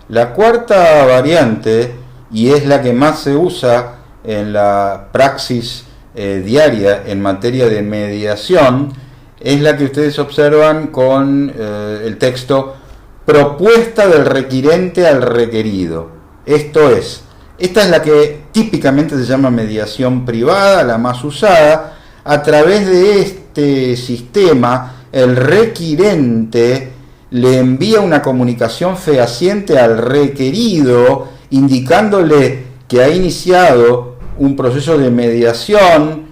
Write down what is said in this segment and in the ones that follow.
La cuarta variante, y es la que más se usa en la praxis diaria en materia de mediación, es la que ustedes observan con el texto propuesta del requirente al requerido. Esto es, esta es la que típicamente se llama mediación privada, la más usada. A través de este sistema, el requirente le envía una comunicación fehaciente al requerido, indicándole que ha iniciado un proceso de mediación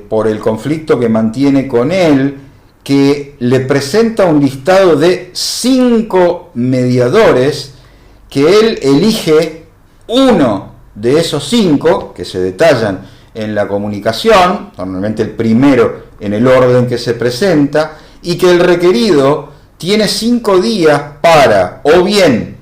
por el conflicto que mantiene con él, que le presenta un listado de 5 mediadores, que él elige uno de esos 5, que se detallan en la comunicación, normalmente el primero en el orden que se presenta, y que el requerido tiene 5 días para, o bien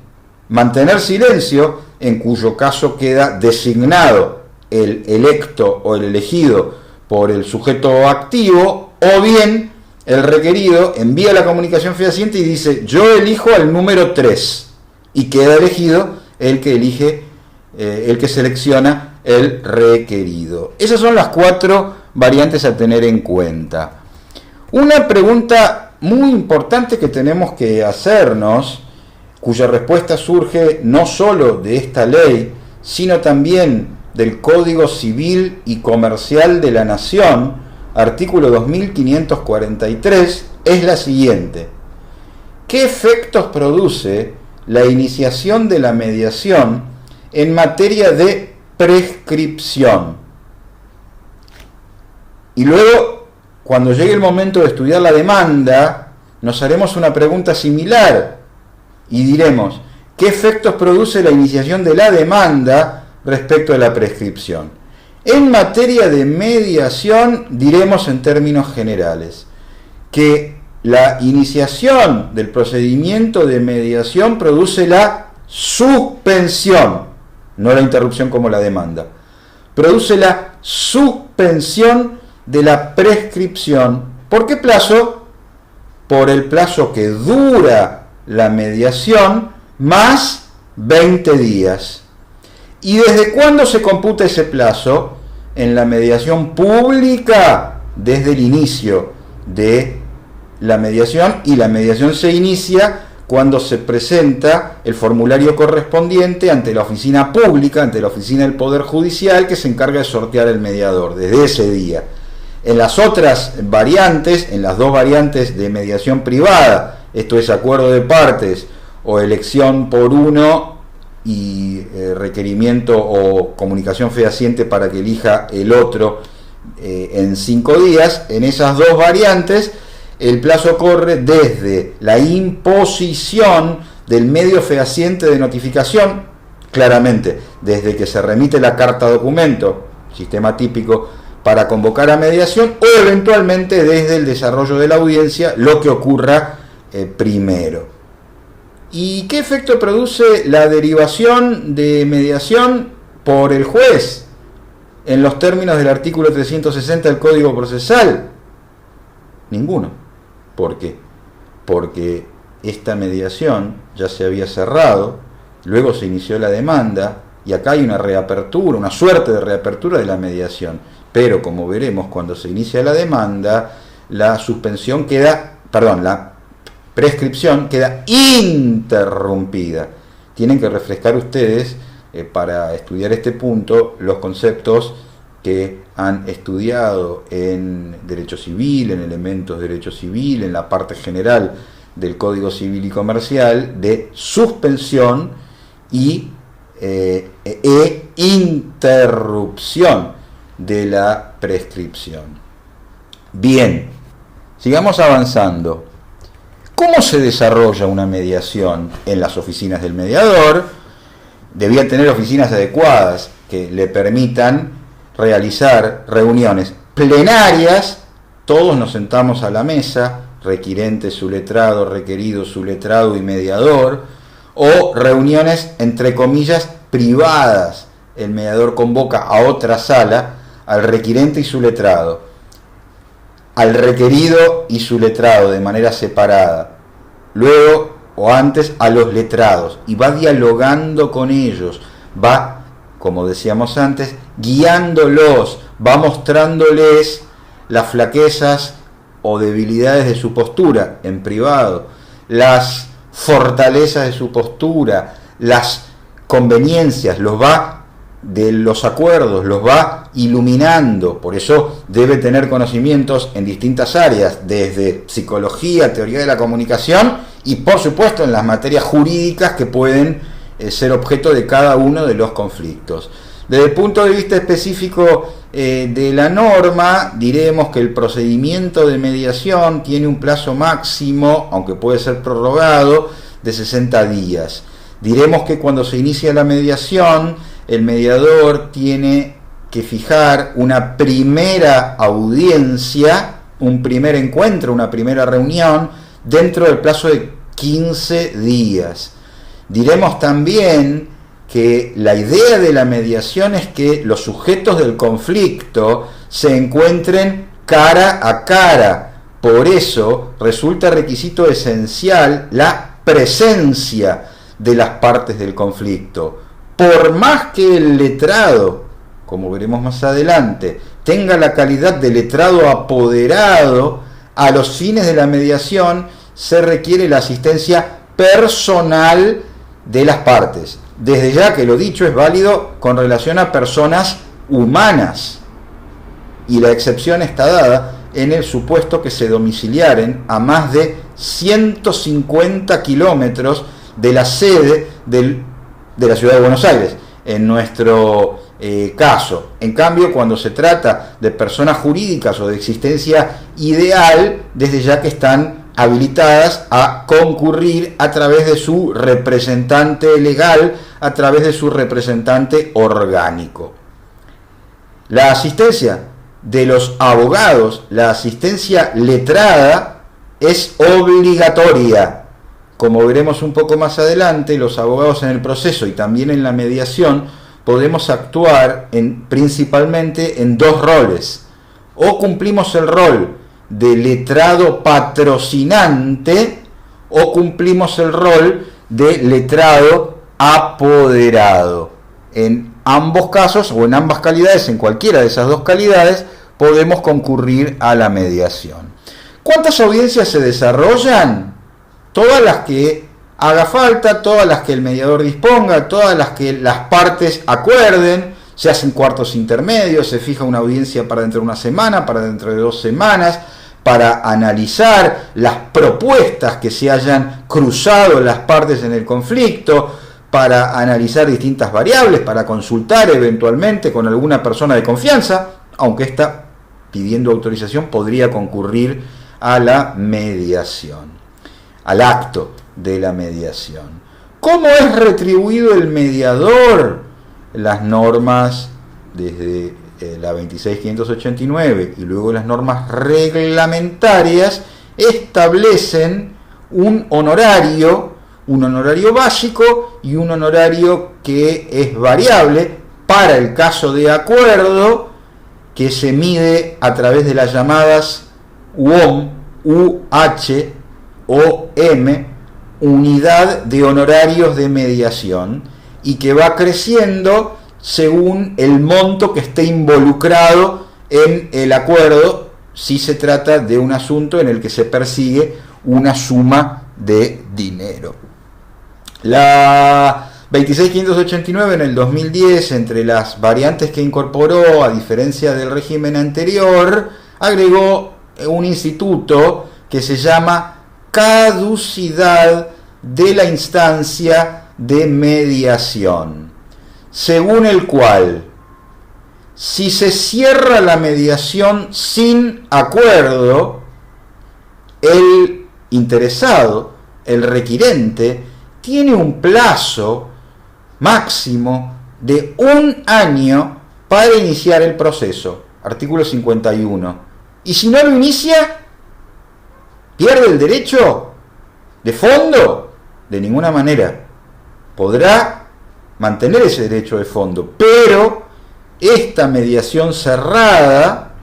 mantener silencio, en cuyo caso queda designado el electo o el elegido por el sujeto activo, o bien el requerido envía la comunicación fehaciente y dice: yo elijo al número 3, y queda elegido el que elige, el que selecciona el requerido. Esas son las 4 variantes a tener en cuenta. Una pregunta muy importante que tenemos que hacernos, cuya respuesta surge no solo de esta ley, sino también del Código Civil y Comercial de la Nación, artículo 2543, es la siguiente: ¿qué efectos produce la iniciación de la mediación en materia de prescripción? Y luego, cuando llegue el momento de estudiar la demanda, nos haremos una pregunta similar y diremos: ¿qué efectos produce la iniciación de la demanda respecto a la prescripción? En materia de mediación, diremos en términos generales que la iniciación del procedimiento de mediación produce la suspensión, no la interrupción como la demanda, produce la suspensión de la prescripción. ¿Por qué plazo? Por el plazo que dura la mediación más 20 días. ¿Y desde cuándo se computa ese plazo? En la mediación pública, desde el inicio de la mediación, y la mediación se inicia cuando se presenta el formulario correspondiente ante la oficina pública, ante la oficina del Poder Judicial, que se encarga de sortear el mediador, desde ese día. En las otras variantes, en las 2 variantes de mediación privada, esto es acuerdo de partes o elección por uno y requerimiento o comunicación fehaciente para que elija el otro en 5 días, en esas 2 variantes el plazo corre desde la imposición del medio fehaciente de notificación, claramente desde que se remite la carta documento, sistema típico, para convocar a mediación, o eventualmente desde el desarrollo de la audiencia, lo que ocurra primero. ¿Y qué efecto produce la derivación de mediación por el juez en los términos del artículo 360 del Código Procesal? Ninguno. ¿Por qué? Porque esta mediación ya se había cerrado, luego se inició la demanda, y acá hay una reapertura, una suerte de reapertura de la mediación. Pero como veremos, cuando se inicia la demanda, la prescripción queda interrumpida. Tienen que refrescar ustedes, para estudiar este punto, los conceptos que han estudiado en Derecho Civil, en Elementos de Derecho Civil, en la parte general del Código Civil y Comercial, de suspensión y interrupción de la prescripción. Bien, sigamos avanzando. ¿Cómo se desarrolla una mediación en las oficinas del mediador? Debía tener oficinas adecuadas que le permitan realizar reuniones plenarias. Todos nos sentamos a la mesa, requirente, su letrado, requerido, su letrado y mediador, o reuniones entre comillas privadas. El mediador convoca a otra sala al requirente y su letrado, al requerido y su letrado de manera separada. Luego o antes a los letrados y va dialogando con ellos, va, como decíamos antes, guiándolos, va mostrándoles las flaquezas o debilidades de su postura en privado, las fortalezas de su postura, las conveniencias, los va de los acuerdos, los va iluminando. Por eso debe tener conocimientos en distintas áreas, desde psicología, teoría de la comunicación y por supuesto en las materias jurídicas que pueden ser objeto de cada uno de los conflictos. Desde el punto de vista específico de la norma, diremos que el procedimiento de mediación tiene un plazo máximo, aunque puede ser prorrogado, de 60 días. Diremos que cuando se inicia la mediación, el mediador tiene que fijar una primera audiencia, un primer encuentro, una primera reunión, dentro del plazo de 15 días. Diremos también que la idea de la mediación es que los sujetos del conflicto se encuentren cara a cara. Por eso resulta requisito esencial la presencia de las partes del conflicto. Por más que el letrado, como veremos más adelante, tenga la calidad de letrado apoderado, a los fines de la mediación se requiere la asistencia personal de las partes. Desde ya que lo dicho es válido con relación a personas humanas, y la excepción está dada en el supuesto que se domiciliaren a más de 150 kilómetros de la sede de la ciudad de Buenos Aires, en nuestro caso. En cambio, cuando se trata de personas jurídicas o de existencia ideal, desde ya que están habilitadas a concurrir a través de su representante legal, a través de su representante orgánico. La asistencia de los abogados, la asistencia letrada, es obligatoria. Como veremos un poco más adelante, los abogados en el proceso y también en la mediación podemos actuar principalmente en dos roles. O cumplimos el rol de letrado patrocinante o cumplimos el rol de letrado apoderado. En ambos casos o en ambas calidades, en cualquiera de esas dos calidades, podemos concurrir a la mediación. ¿Cuántas audiencias se desarrollan? Todas las que haga falta, todas las que el mediador disponga, todas las que las partes acuerden. Se hacen cuartos intermedios, se fija una audiencia para dentro de una semana, para dentro de 2 semanas, para analizar las propuestas que se hayan cruzado las partes en el conflicto, para analizar distintas variables, para consultar eventualmente con alguna persona de confianza, aunque ésta, pidiendo autorización, podría concurrir a la mediación, al acto de la mediación. ¿Cómo es retribuido el mediador? Las normas desde la 26.589 y luego las normas reglamentarias establecen un honorario básico y un honorario que es variable para el caso de acuerdo, que se mide a través de las llamadas UOM, unidad de honorarios de mediación, y que va creciendo según el monto que esté involucrado en el acuerdo, si se trata de un asunto en el que se persigue una suma de dinero. La 26.589 en el 2010, entre las variantes que incorporó, a diferencia del régimen anterior, agregó un instituto que se llama caducidad de la instancia de mediación, según el cual, si se cierra la mediación sin acuerdo, el interesado, el requirente, tiene un plazo máximo de 1 año para iniciar el proceso, artículo 51. Y si no lo inicia, ¿pierde el derecho de fondo? De ninguna manera. Podrá mantener ese derecho de fondo, pero esta mediación cerrada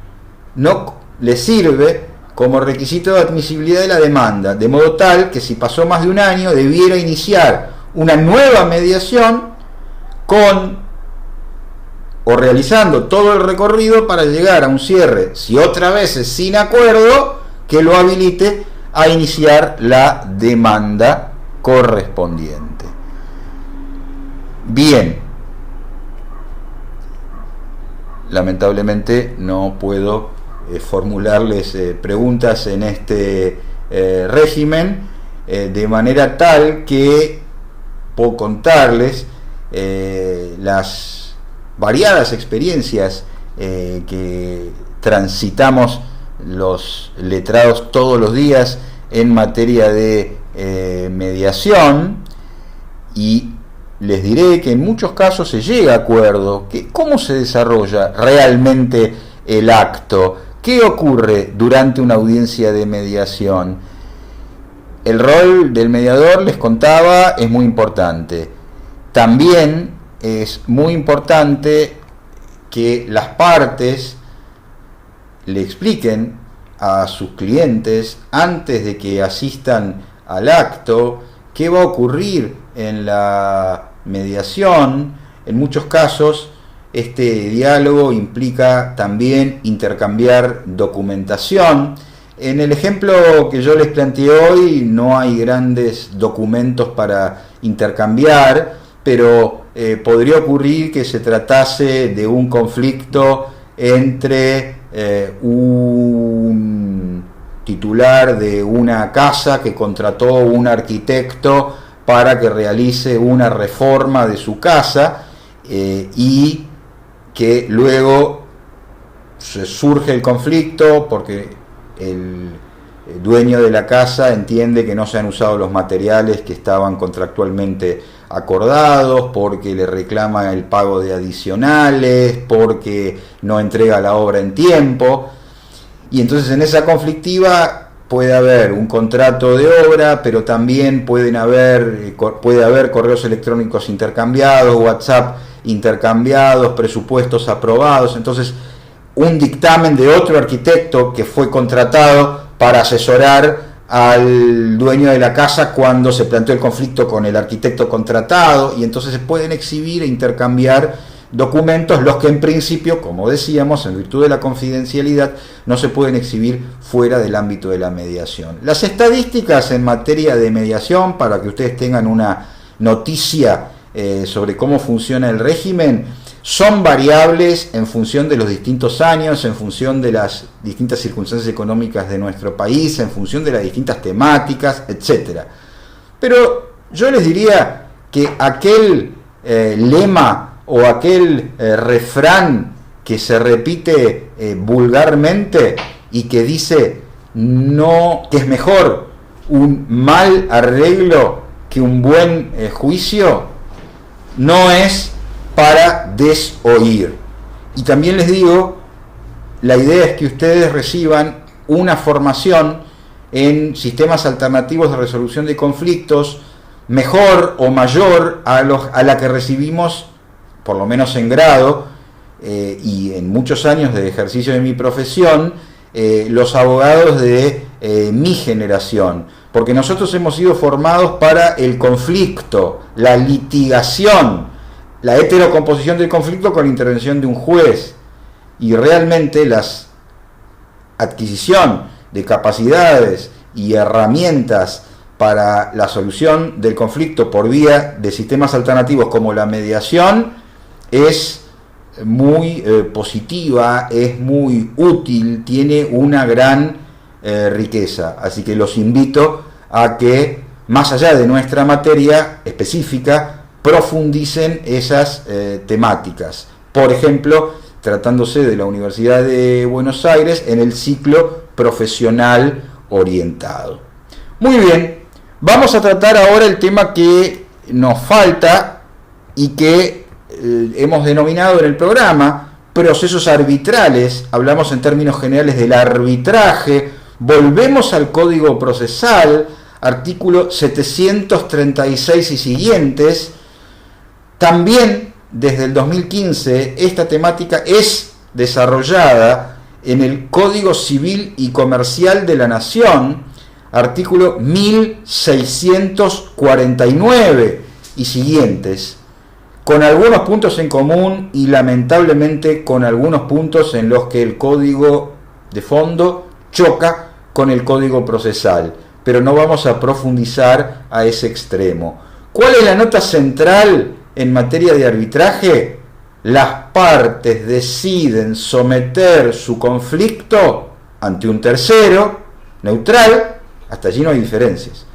no le sirve como requisito de admisibilidad de la demanda, de modo tal que si pasó más de un año debiera iniciar una nueva mediación o realizando todo el recorrido para llegar a un cierre, si otra vez es sin acuerdo, que lo habilite a iniciar la demanda correspondiente. Bien, lamentablemente no puedo formularles preguntas en este régimen, de manera tal que puedo contarles las variadas experiencias que transitamos los letrados todos los días en materia de mediación, y les diré que en muchos casos se llega a acuerdo. ¿Cómo se desarrolla realmente el acto? ¿Qué ocurre durante una audiencia de mediación? El rol del mediador, les contaba, es muy importante. También es muy importante que las partes le expliquen a sus clientes, antes de que asistan al acto, qué va a ocurrir en la mediación. En muchos casos este diálogo implica también intercambiar documentación. En el ejemplo que yo les planteé hoy no hay grandes documentos para intercambiar, pero podría ocurrir que se tratase de un conflicto entre un titular de una casa que contrató un arquitecto para que realice una reforma de su casa, y que luego surge el conflicto porque el dueño de la casa entiende que no se han usado los materiales que estaban contractualmente acordados, porque le reclama el pago de adicionales, porque no entrega la obra en tiempo. Y entonces en esa conflictiva puede haber un contrato de obra, pero también puede haber correos electrónicos intercambiados, WhatsApp intercambiados, presupuestos aprobados. Entonces, un dictamen de otro arquitecto que fue contratado para asesorar al dueño de la casa cuando se planteó el conflicto con el arquitecto contratado, y entonces se pueden exhibir e intercambiar documentos, los que en principio, como decíamos, en virtud de la confidencialidad, no se pueden exhibir fuera del ámbito de la mediación. Las estadísticas en materia de mediación, para que ustedes tengan una noticia sobre cómo funciona el régimen, son variables en función de los distintos años, en función de las distintas circunstancias económicas de nuestro país, en función de las distintas temáticas, etc. Pero yo les diría que aquel lema o aquel refrán que se repite vulgarmente y que dice que es mejor un mal arreglo que un buen juicio, no es para desoír. Y también les digo, la idea es que ustedes reciban una formación en sistemas alternativos de resolución de conflictos mejor o mayor a la que recibimos, por lo menos en grado, y en muchos años de ejercicio de mi profesión, los abogados de mi generación, porque nosotros hemos sido formados para el conflicto, la litigación, la heterocomposición del conflicto con la intervención de un juez, y realmente la adquisición de capacidades y herramientas para la solución del conflicto por vía de sistemas alternativos como la mediación es muy positiva, es muy útil, tiene una gran riqueza. Así que los invito a que, más allá de nuestra materia específica, profundicen esas temáticas. Por ejemplo, tratándose de la Universidad de Buenos Aires, en el ciclo profesional orientado. Muy bien, vamos a tratar ahora el tema que nos falta y que hemos denominado en el programa procesos arbitrales. Hablamos en términos generales del arbitraje. Volvemos al Código Procesal, artículo 736 y siguientes. También desde el 2015 esta temática es desarrollada en el Código Civil y Comercial de la Nación, artículo 1649 y siguientes, con algunos puntos en común y lamentablemente con algunos puntos en los que el código de fondo choca con el código procesal, pero no vamos a profundizar a ese extremo. ¿Cuál es la nota central en materia de arbitraje? Las partes deciden someter su conflicto ante un tercero, neutral, hasta allí no hay diferencias.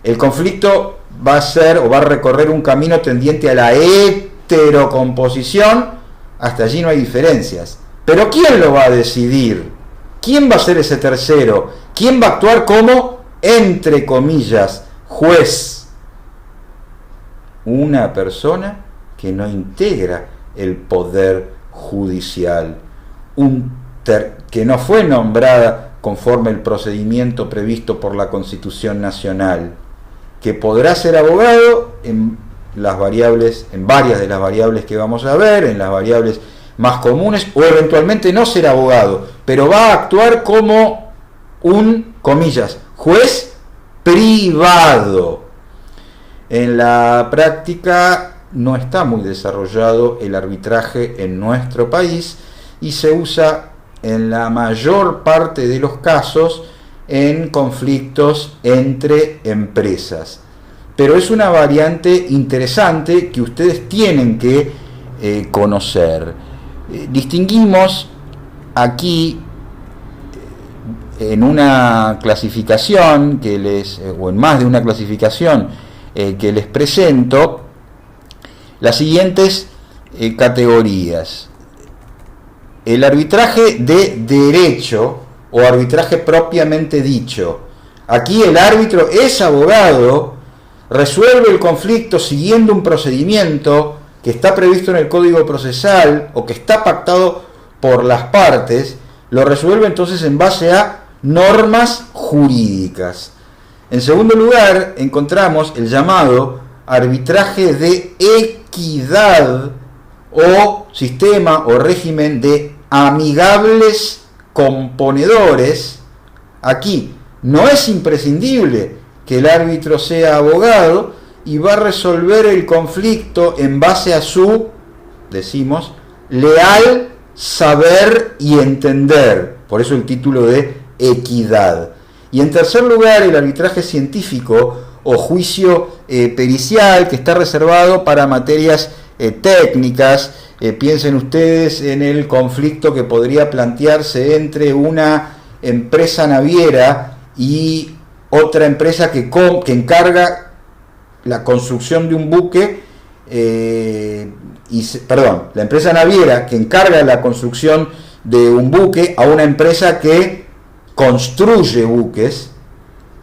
El conflicto va a ser o va a recorrer un camino tendiente a la heterocomposición, hasta allí no hay diferencias. Pero ¿quién lo va a decidir? ¿Quién va a ser ese tercero? ¿Quién va a actuar como, entre comillas, juez? Una persona que no integra el poder judicial, que no fue nombrada conforme el procedimiento previsto por la Constitución Nacional, que podrá ser abogado en varias de las variables que vamos a ver, en las variables más comunes, o eventualmente no ser abogado, pero va a actuar como un, comillas, juez privado. En la práctica no está muy desarrollado el arbitraje en nuestro país y se usa en la mayor parte de los casos en conflictos entre empresas. Pero es una variante interesante que ustedes tienen que conocer. Distinguimos aquí en una clasificación o en más de una clasificación que les presento, las siguientes categorías. El arbitraje de derecho o arbitraje propiamente dicho. Aquí el árbitro es abogado, resuelve el conflicto siguiendo un procedimiento que está previsto en el Código Procesal o que está pactado por las partes, lo resuelve entonces en base a normas jurídicas. En segundo lugar, encontramos el llamado arbitraje de equidad o sistema o régimen de amigables componedores. Aquí no es imprescindible que el árbitro sea abogado y va a resolver el conflicto en base a su, decimos, leal saber y entender. Por eso el título de equidad. Y en tercer lugar, el arbitraje científico o juicio pericial, que está reservado para materias técnicas. Piensen ustedes en el conflicto que podría plantearse entre una empresa naviera y otra empresa que encarga la construcción de un buque, la empresa naviera que encarga la construcción de un buque a una empresa que construye buques,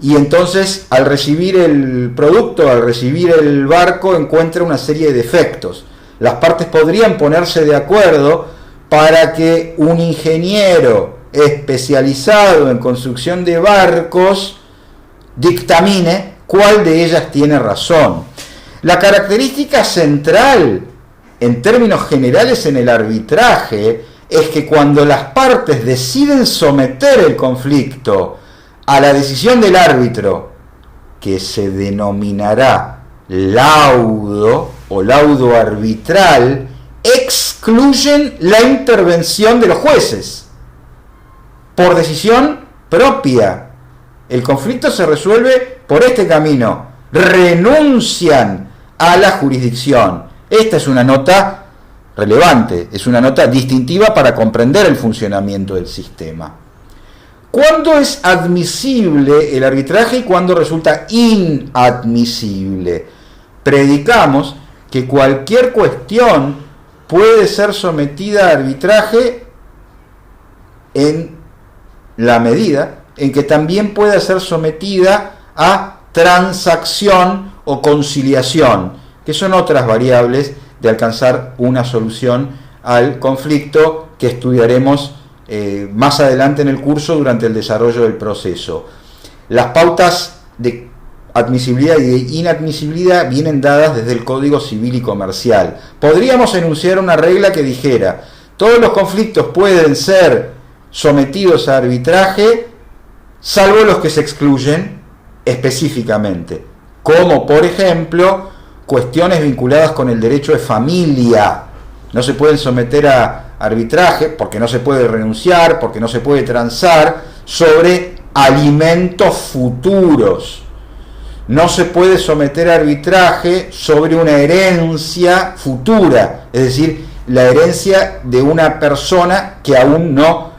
y entonces al recibir el producto, al recibir el barco, encuentra una serie de defectos. Las partes podrían ponerse de acuerdo para que un ingeniero especializado en construcción de barcos dictamine cuál de ellas tiene razón. La característica central en términos generales en el arbitraje es que cuando las partes deciden someter el conflicto a la decisión del árbitro, que se denominará laudo o laudo arbitral, excluyen la intervención de los jueces por decisión propia. El conflicto se resuelve por este camino, renuncian a la jurisdicción. Esta es una nota relevante, es una nota distintiva para comprender el funcionamiento del sistema. ¿Cuándo es admisible el arbitraje y cuándo resulta inadmisible? Predicamos que cualquier cuestión puede ser sometida a arbitraje en la medida en que también pueda ser sometida a transacción o conciliación, que son otras variables de alcanzar una solución al conflicto que estudiaremos más adelante en el curso durante el desarrollo del proceso. Las pautas de admisibilidad y de inadmisibilidad vienen dadas desde el Código Civil y Comercial. Podríamos enunciar una regla que dijera: todos los conflictos pueden ser sometidos a arbitraje, salvo los que se excluyen específicamente, como por ejemplo cuestiones vinculadas con el derecho de familia. No se pueden someter a arbitraje porque no se puede renunciar, porque no se puede transar sobre alimentos futuros. No se puede someter a arbitraje sobre una herencia futura, es decir, la herencia de una persona que aún no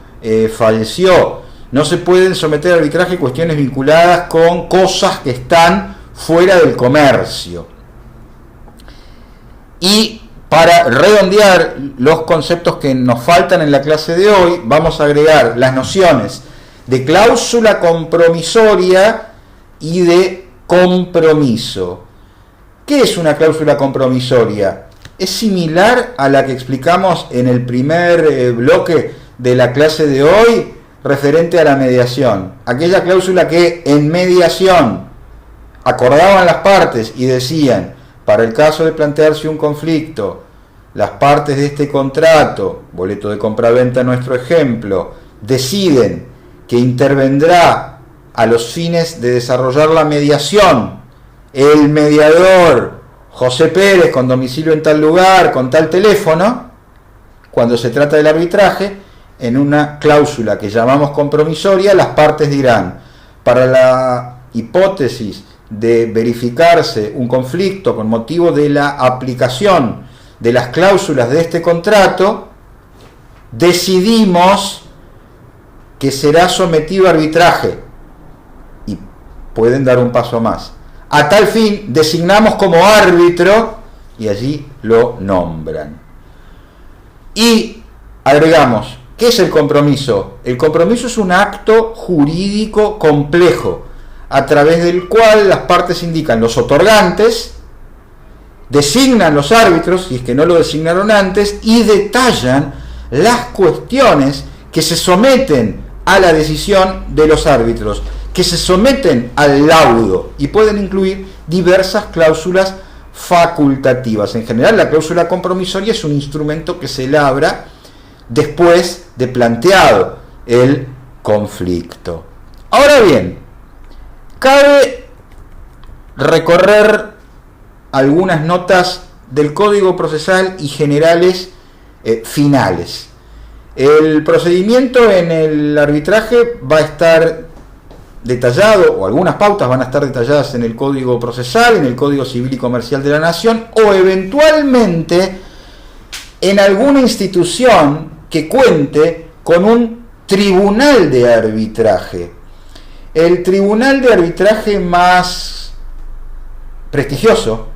falleció. No se pueden someter a arbitraje cuestiones vinculadas con cosas que están fuera del comercio. Y para redondear los conceptos que nos faltan en la clase de hoy, vamos a agregar las nociones de cláusula compromisoria y de compromiso. ¿Qué es una cláusula compromisoria? Es similar a la que explicamos en el primer bloque de la clase de hoy referente a la mediación. Aquella cláusula que en mediación acordaban las partes y decían: para el caso de plantearse un conflicto, las partes de este contrato, boleto de compraventa en nuestro ejemplo, deciden que intervendrá a los fines de desarrollar la mediación el mediador José Pérez, con domicilio en tal lugar, con tal teléfono. Cuando se trata del arbitraje, en una cláusula que llamamos compromisoria, las partes dirán: para la hipótesis de verificarse un conflicto con motivo de la aplicación de las cláusulas de este contrato, decidimos que será sometido a arbitraje. Y pueden dar un paso más. A tal fin, designamos como árbitro, y allí lo nombran. Y agregamos: ¿qué es el compromiso? El compromiso es un acto jurídico complejo, a través del cual las partes indican los otorgantes, designan los árbitros, si es que no lo designaron antes, y detallan las cuestiones que se someten a la decisión de los árbitros, que se someten al laudo, y pueden incluir diversas cláusulas facultativas. En general, la cláusula compromisoria es un instrumento que se labra después de planteado el conflicto. Ahora bien, cabe recorrer algunas notas del Código Procesal y generales finales. El procedimiento en el arbitraje va a estar detallado, o algunas pautas van a estar detalladas en el Código Procesal, en el Código Civil y Comercial de la Nación, o eventualmente en alguna institución que cuente con un tribunal de arbitraje. El tribunal de arbitraje más prestigioso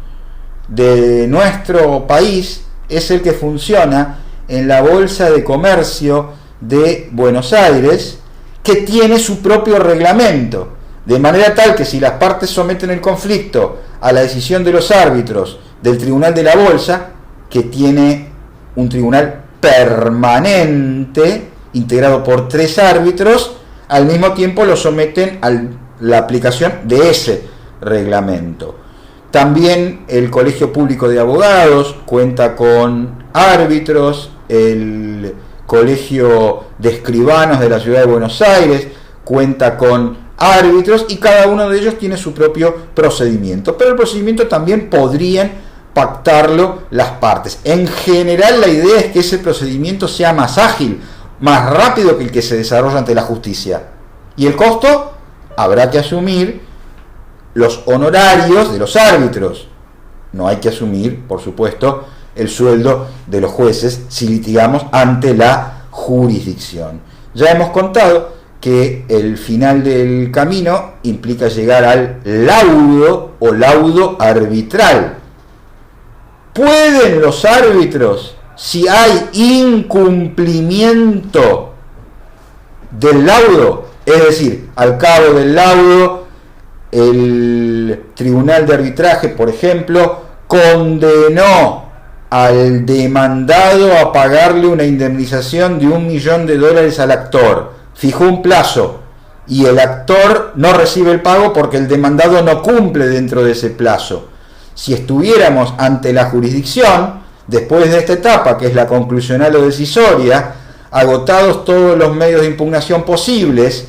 de nuestro país es el que funciona en la Bolsa de Comercio de Buenos Aires, que tiene su propio reglamento, de manera tal que si las partes someten el conflicto a la decisión de los árbitros del Tribunal de la Bolsa, que tiene un tribunal permanente integrado por 3 árbitros, al mismo tiempo lo someten a la aplicación de ese reglamento. También el Colegio Público de Abogados cuenta con árbitros, el Colegio de Escribanos de la Ciudad de Buenos Aires cuenta con árbitros, y cada uno de ellos tiene su propio procedimiento, pero el procedimiento también podrían pactarlo las partes. En general, la idea es que ese procedimiento sea más ágil, más rápido que el que se desarrolla ante la justicia. Y el costo habrá que asumir los honorarios de los árbitros. No hay que asumir, por supuesto, el sueldo de los jueces si litigamos ante la jurisdicción. Ya hemos contado que el final del camino implica llegar al laudo o laudo arbitral. ¿Pueden los árbitros, si hay incumplimiento del laudo, es decir, al cabo del laudo, el tribunal de arbitraje, por ejemplo, condenó al demandado a pagarle una indemnización de $1 millón al actor, fijó un plazo y el actor no recibe el pago porque el demandado no cumple dentro de ese plazo? Si estuviéramos ante la jurisdicción, después de esta etapa, que es la conclusional o decisoria, agotados todos los medios de impugnación posibles,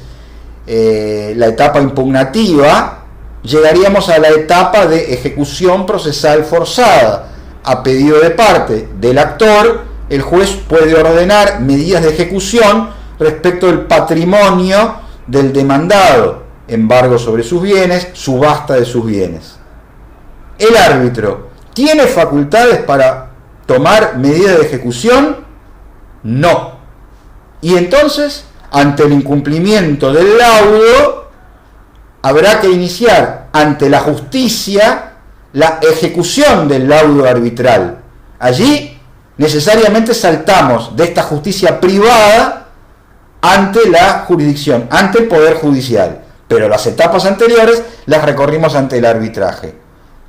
la etapa impugnativa, llegaríamos a la etapa de ejecución procesal forzada. A pedido de parte del actor, el juez puede ordenar medidas de ejecución respecto del patrimonio del demandado, embargo sobre sus bienes, subasta de sus bienes. El árbitro tiene facultades para tomar medidas de ejecución, no. Y entonces, ante el incumplimiento del laudo, habrá que iniciar ante la justicia la ejecución del laudo arbitral. Allí necesariamente saltamos de esta justicia privada ante la jurisdicción, ante el Poder Judicial. Pero las etapas anteriores las recorrimos ante el arbitraje.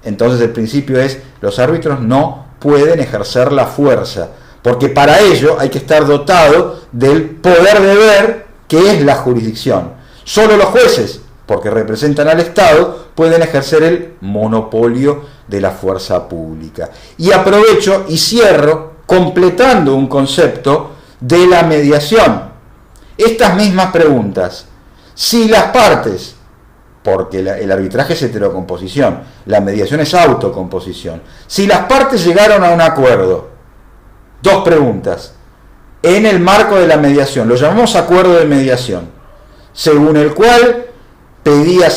Entonces el principio es: los árbitros no pueden ejercer la fuerza, porque para ello hay que estar dotado del poder de ver, que es la jurisdicción. Solo los jueces, porque representan al Estado, pueden ejercer el monopolio de la fuerza pública. Y aprovecho y cierro completando un concepto de la mediación. Estas mismas preguntas: si las partes, porque el arbitraje es heterocomposición, la mediación es autocomposición, si las partes llegaron a un acuerdo, dos preguntas, en el marco de la mediación, lo llamamos acuerdo de mediación, según el cual pedía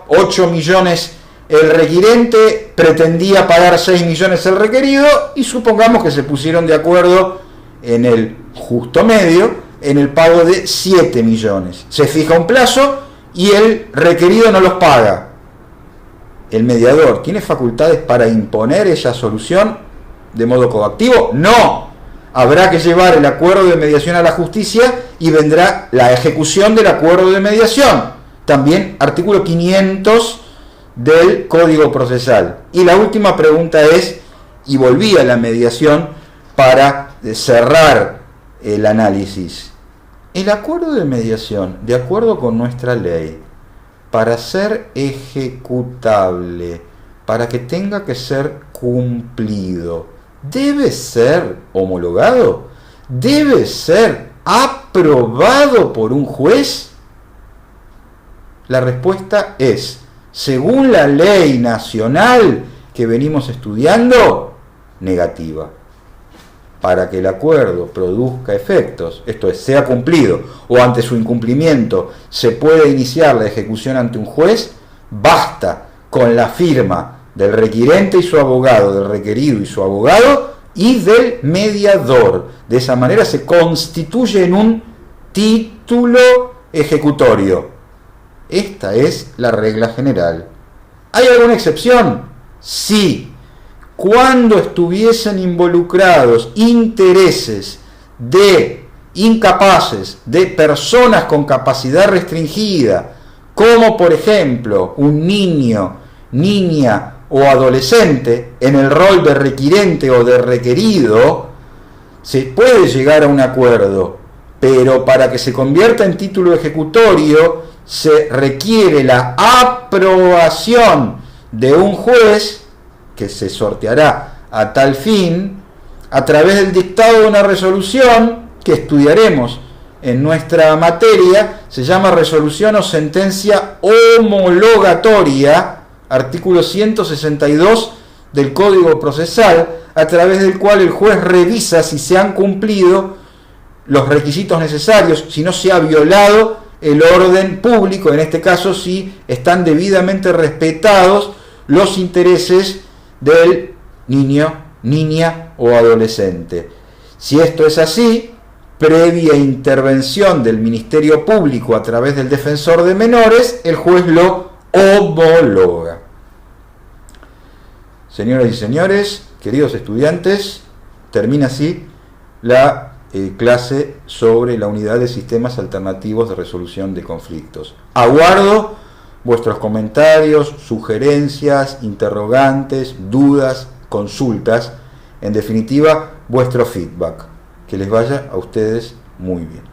8 millones el requirente, pretendía pagar 6 millones el requerido, y supongamos que se pusieron de acuerdo en el justo medio, en el pago de 7 millones. Se fija un plazo y el requerido no los paga. ¿El mediador tiene facultades para imponer esa solución de modo coactivo? No. Habrá que llevar el acuerdo de mediación a la justicia y vendrá la ejecución del acuerdo de mediación. También artículo 500 del Código Procesal. Y la última pregunta es, y volví a la mediación para cerrar el análisis: el acuerdo de mediación, de acuerdo con nuestra ley, para ser ejecutable, para que tenga que ser cumplido, ¿debe ser homologado? ¿Debe ser aprobado por un juez? La respuesta es, según la ley nacional que venimos estudiando, negativa. Para que el acuerdo produzca efectos, esto es, sea cumplido, o ante su incumplimiento se puede iniciar la ejecución ante un juez, basta con la firma del requirente y su abogado, del requerido y su abogado, y del mediador. De esa manera se constituye en un título ejecutorio. Esta es la regla general. ¿Hay alguna excepción? Sí. Cuando estuviesen involucrados intereses de incapaces, de personas con capacidad restringida, como por ejemplo un niño, niña o adolescente, en el rol de requirente o de requerido, se puede llegar a un acuerdo, pero para que se convierta en título ejecutorio se requiere la aprobación de un juez, que se sorteará a tal fin a través del dictado de una resolución que estudiaremos en nuestra materia. Se llama resolución o sentencia homologatoria, artículo 162 del Código Procesal, a través del cual el juez revisa si se han cumplido los requisitos necesarios, si no se ha violado el orden público, en este caso si están debidamente respetados los intereses del niño, niña o adolescente. Si esto es así, previa intervención del Ministerio Público a través del Defensor de Menores, el juez lo homologa. Señoras y señores, queridos estudiantes, termina así la clase sobre la unidad de sistemas alternativos de resolución de conflictos. Aguardo vuestros comentarios, sugerencias, interrogantes, dudas, consultas, en definitiva, vuestro feedback. Que les vaya a ustedes muy bien.